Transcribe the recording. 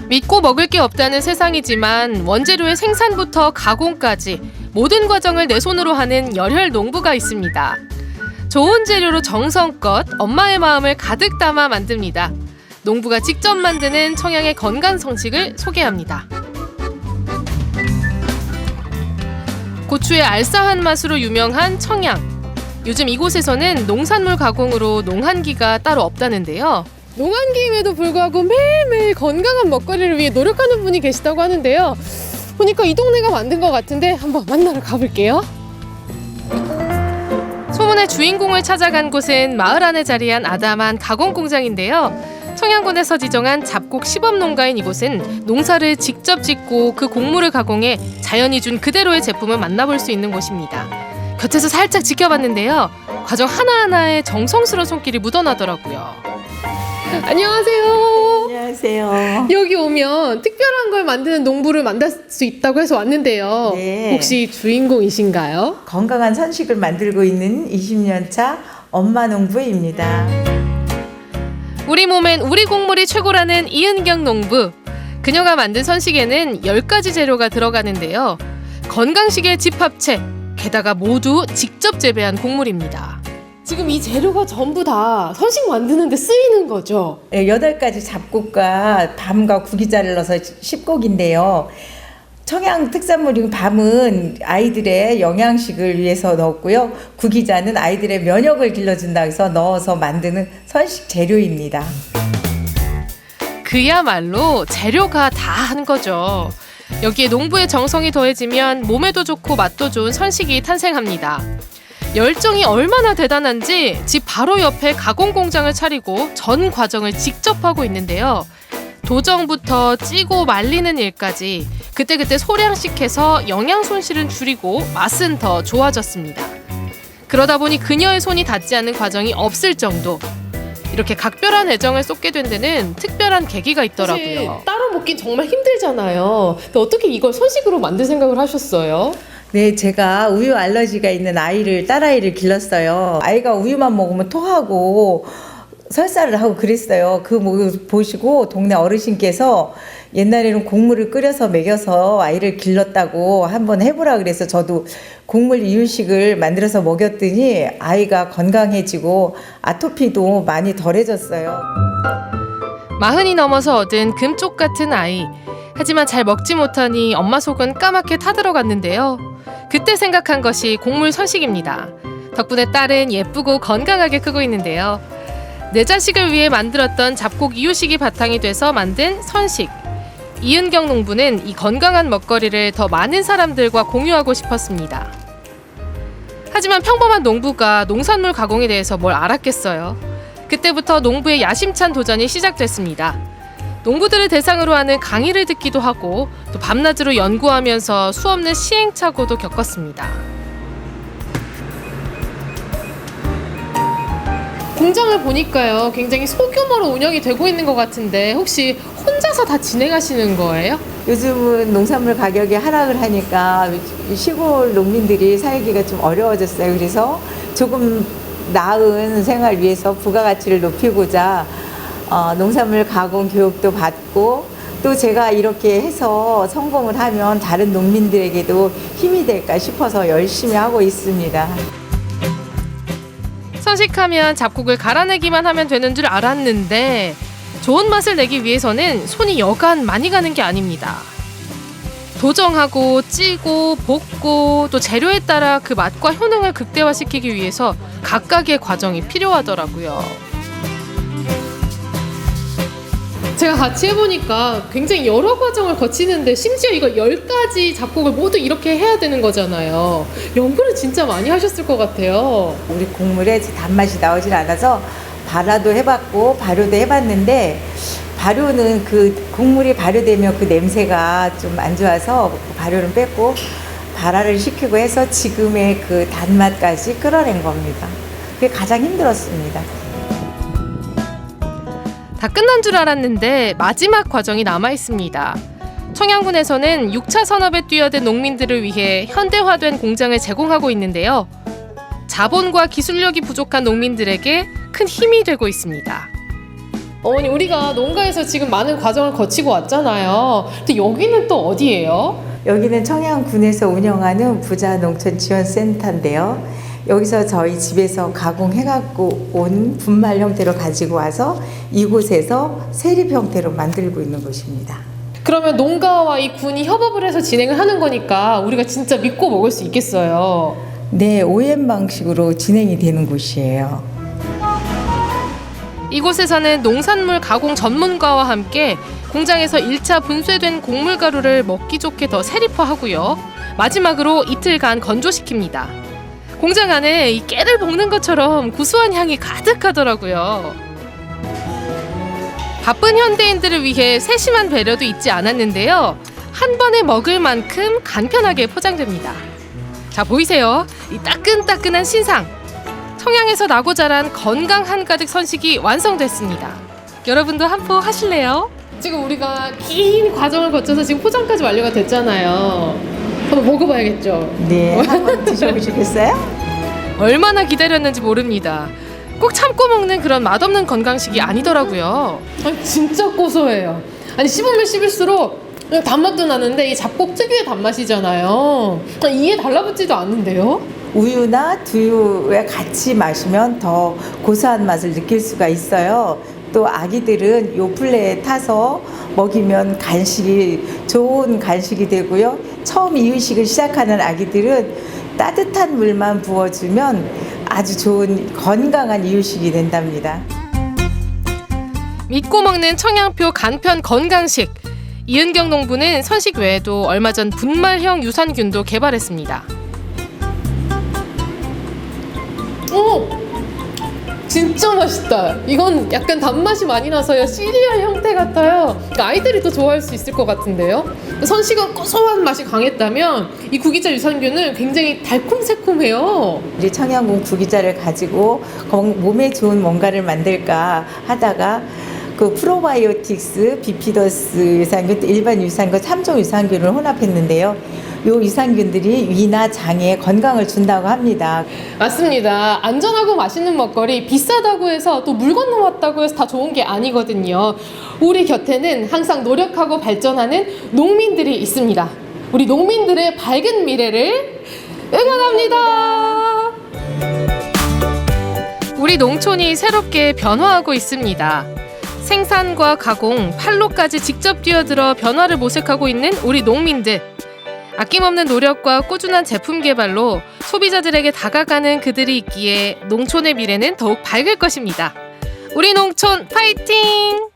믿고 먹을 게 없다는 세상이지만 원재료의 생산부터 가공까지 모든 과정을 내 손으로 하는 열혈 농부가 있습니다. 좋은 재료로 정성껏 엄마의 마음을 가득 담아 만듭니다. 농부가 직접 만드는 청양의 건강 성식을 소개합니다. 고추의 알싸한 맛으로 유명한 청양. 요즘 이곳에서는 농산물 가공으로 농한기가 따로 없다는데요. 농한기임에도 불구하고 매일매일 건강한 먹거리를 위해 노력하는 분이 계시다고 하는데요. 보니까 이 동네가 만든 것 같은데 한번 만나러 가볼게요. 소문의 주인공을 찾아간 곳은 마을 안에 자리한 아담한 가공 공장인데요. 청양군에서 지정한 잡곡 시범농가인 이곳은 농사를 직접 짓고 그 곡물을 가공해 자연이 준 그대로의 제품을 만나볼 수 있는 곳입니다. 곁에서 살짝 지켜봤는데요. 과정 하나하나에 정성스러운 손길이 묻어나더라고요. 안녕하세요. 안녕하세요. 여기 오면 특별한 걸 만드는 농부를 만날 수 있다고 해서 왔는데요. 네. 혹시 주인공이신가요? 건강한 선식을 만들고 있는 20년 차 엄마 농부입니다. 우리 몸엔 우리 곡물이 최고라는 이은경 농부. 그녀가 만든 선식에는 10가지 재료가 들어가는데요. 건강식의 집합체, 게다가 모두 직접 재배한 곡물입니다. 지금 이 재료가 전부 다 선식 만드는 데 쓰이는 거죠? 8가지 잡곡과 밤과 구기자를 넣어서 10곡인데요. 청양 특산물인 밤은 아이들의 영양식을 위해서 넣었고요. 구기자는 아이들의 면역을 길러준다 해서 넣어서 만드는 선식 재료입니다. 그야말로 재료가 다 한 거죠. 여기에 농부의 정성이 더해지면 몸에도 좋고 맛도 좋은 선식이 탄생합니다. 열정이 얼마나 대단한지 집 바로 옆에 가공 공장을 차리고 전 과정을 직접 하고 있는데요. 도정부터 찌고 말리는 일까지 그때그때 소량씩 해서 영양 손실은 줄이고 맛은 더 좋아졌습니다. 그러다 보니 그녀의 손이 닿지 않는 과정이 없을 정도. 이렇게 각별한 애정을 쏟게 된 데는 특별한 계기가 있더라고요. 사실 따로 먹긴 정말 힘들잖아요. 근데 어떻게 이걸 선식으로 만들 생각을 하셨어요? 네, 제가 우유 알러지가 있는 딸아이를 길렀어요. 아이가 우유만 먹으면 토하고 설사를 하고 그랬어요. 그 보시고 동네 어르신께서 옛날에는 곡물을 끓여서 먹여서 아이를 길렀다고 한번 해보라 그래서 저도 곡물 이유식을 만들어서 먹였더니 아이가 건강해지고 아토피도 많이 덜해졌어요. 40이 넘어서 얻은 금쪽 같은 아이. 하지만 잘 먹지 못하니 엄마 속은 까맣게 타들어갔는데요. 그때 생각한 것이 곡물 선식입니다. 덕분에 딸은 예쁘고 건강하게 크고 있는데요. 내 자식을 위해 만들었던 잡곡 이유식이 바탕이 돼서 만든 선식. 이은경 농부는 이 건강한 먹거리를 더 많은 사람들과 공유하고 싶었습니다. 하지만 평범한 농부가 농산물 가공에 대해서 뭘 알았겠어요. 그때부터 농부의 야심찬 도전이 시작됐습니다. 농부들을 대상으로 하는 강의를 듣기도 하고 또 밤낮으로 연구하면서 수없는 시행착오도 겪었습니다. 공장을 보니까요, 굉장히 소규모로 운영이 되고 있는 것 같은데 혹시 혼자서 다 진행하시는 거예요? 요즘은 농산물 가격이 하락을 하니까 시골 농민들이 살기가 좀 어려워졌어요. 그래서 조금 나은 생활을 위해서 부가가치를 높이고자 농산물 가공 교육도 받고 또 제가 이렇게 해서 성공을 하면 다른 농민들에게도 힘이 될까 싶어서 열심히 하고 있습니다. 선식하면 잡곡을 갈아내기만 하면 되는 줄 알았는데 좋은 맛을 내기 위해서는 손이 여간 많이 가는 게 아닙니다. 도정하고 찌고 볶고 또 재료에 따라 그 맛과 효능을 극대화시키기 위해서 각각의 과정이 필요하더라고요. 제가 같이 해보니까 굉장히 여러 과정을 거치는데 심지어 이거 10가지 잡곡을 모두 이렇게 해야 되는 거잖아요. 연구를 진짜 많이 하셨을 것 같아요. 우리 곡물에 단맛이 나오질 않아서 발화도 해봤고 발효도 해봤는데 발효는 그 곡물이 발효되면 그 냄새가 좀 안 좋아서 발효는 뺐고 발화를 시키고 해서 지금의 그 단맛까지 끌어낸 겁니다. 그게 가장 힘들었습니다. 다 끝난 줄 알았는데 마지막 과정이 남아 있습니다. 청양군에서는 6차 산업에 뛰어든 농민들을 위해 현대화된 공장을 제공하고 있는데요. 자본과 기술력이 부족한 농민들에게 큰 힘이 되고 있습니다. 어머니, 우리가 농가에서 지금 많은 과정을 거치고 왔잖아요. 근데 여기는 또 어디예요? 여기는 청양군에서 운영하는 부자농촌지원센터인데요. 여기서 저희 집에서 가공해갖고 온 분말 형태로 가지고 와서 이곳에서 세립 형태로 만들고 있는 곳입니다. 그러면 농가와 이 군이 협업을 해서 진행을 하는 거니까 우리가 진짜 믿고 먹을 수 있겠어요. 네, OEM 방식으로 진행이 되는 곳이에요. 이곳에서는 농산물 가공 전문가와 함께 공장에서 1차 분쇄된 곡물 가루를 먹기 좋게 더 세립화하고요. 마지막으로 이틀간 건조시킵니다. 공장 안에 이 깨를 볶는 것처럼 구수한 향이 가득하더라고요. 바쁜 현대인들을 위해 세심한 배려도 잊지 않았는데요. 한 번에 먹을 만큼 간편하게 포장됩니다. 자, 보이세요? 이 따끈따끈한 신상. 청양에서 나고 자란 건강 한가득 선식이 완성됐습니다. 여러분도 한 포 하실래요? 지금 우리가 긴 과정을 거쳐서 지금 포장까지 완료가 됐잖아요. 한번 먹어봐야겠죠? 네, 한번 드셔보시겠어요? 얼마나 기다렸는지 모릅니다. 꼭 참고 먹는 그런 맛없는 건강식이 아니더라고요. 아니, 진짜 고소해요. 아니, 씹으면 씹을수록 그냥 단맛도 나는데 이 잡곡 특유의 단맛이잖아요. 이에 달라붙지도 않는데요? 우유나 두유에 같이 마시면 더 고소한 맛을 느낄 수가 있어요. 또 아기들은 요플레에 타서 먹이면 간식이 좋은 간식이 되고요. 처음 이유식을 시작하는 아기들은 따뜻한 물만 부어주면 아주 좋은 건강한 이유식이 된답니다. 믿고 먹는 청양표 간편 건강식. 이은경 농부는 선식 외에도 얼마 전 분말형 유산균도 개발했습니다. 오! 진짜 맛있다. 이건 약간 단맛이 많이 나서요. 시리얼 형태 같아요. 그러니까 아이들이 더 좋아할 수 있을 것 같은데요. 선식은 고소한 맛이 강했다면 이 구기자 유산균은 굉장히 달콤새콤해요. 우리 청양군 구기자를 가지고 몸에 좋은 뭔가를 만들까 하다가 그 프로바이오틱스, 비피더스 유산균, 일반 유산균, 3종 유산균을 혼합했는데요. 요 유산균들이 위나 장에 건강을 준다고 합니다. 맞습니다. 안전하고 맛있는 먹거리, 비싸다고 해서 또 물 건너왔다고 해서 다 좋은 게 아니거든요. 우리 곁에는 항상 노력하고 발전하는 농민들이 있습니다. 우리 농민들의 밝은 미래를 응원합니다. 우리 농촌이 새롭게 변화하고 있습니다. 생산과 가공, 판로까지 직접 뛰어들어 변화를 모색하고 있는 우리 농민들. 아낌없는 노력과 꾸준한 제품 개발로 소비자들에게 다가가는 그들이 있기에 농촌의 미래는 더욱 밝을 것입니다. 우리 농촌 파이팅!